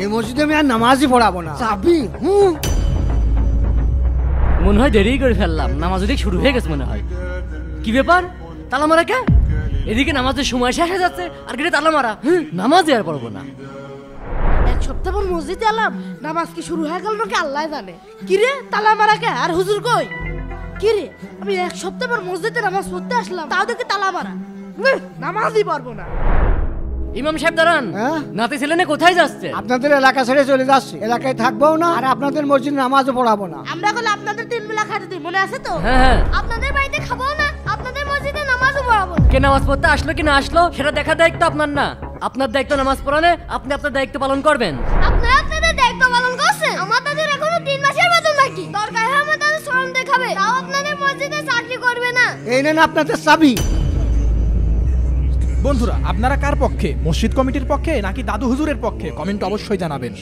এই মসজিদে আমি আর নামাজই পড়াবো না। চাবি মনে হয় দেরি করে ফেললাম, নামাজ ওদিকে শুরু হয়ে গেছে মনে হয়। কি ব্যাপার, তালা মারা কে? এদিকে নামাজের সময় শেষ হয়ে যাচ্ছে আর কেটে তালা মারা। নামাজ আর পড়বো না। এক সপ্তাহ পর মসজিদে এলাম, নামাজ কি শুরু হয়ে গেল নাকি আল্লাহ জানে। কিরে তালা মারা কে আর হুজুর কই? কিরে আমি এক সপ্তাহ পর মসজিদে নামাজ পড়তে আসলাম, তাও দেখি তালা মারা। নামাজই পারবো না। ইমাম সাহেব দাঁড়ান। নাতি ছেলে না কোথায় যাচ্ছে? আপনাদের এলাকা ছেড়ে চলে যাচ্ছি, এলাকায় থাকবো না আর আপনাদের মসজিদে নামাজও পড়াবো না। আমরা বলে আপনাদের 3 বেলা খাইতে দিই, মনে আছে তো? হ্যাঁ। আপনাদের বাড়িতে খাবো না, আপনাদের মসজিদে নামাজও পড়াবো না। কে নামাজ পড়তে আসলো কি না আসলো সেটা দেখার দায়িত্ব আপনার না। আপনার দায়িত্ব নামাজ পড়ানো, আপনি আপনার দায়িত্ব পালন করবেন। আপনারা আপনাদের দায়িত্ব পালন করছেন, আমাদের এখনো 3 মাসের বেতন বাকি। দরকার হয় আমাদের শরম দেখাবে, তাও আপনাদের মসজিদে চাকরি করবে না। এই নেন আপনাদের চাবি। বন্ধুরা, আপনারা কার পক্ষে, মসজিদ কমিটির পক্ষে নাকি দাদু হুজুরের পক্ষে? কমেন্ট অবশ্যই জানাবেন।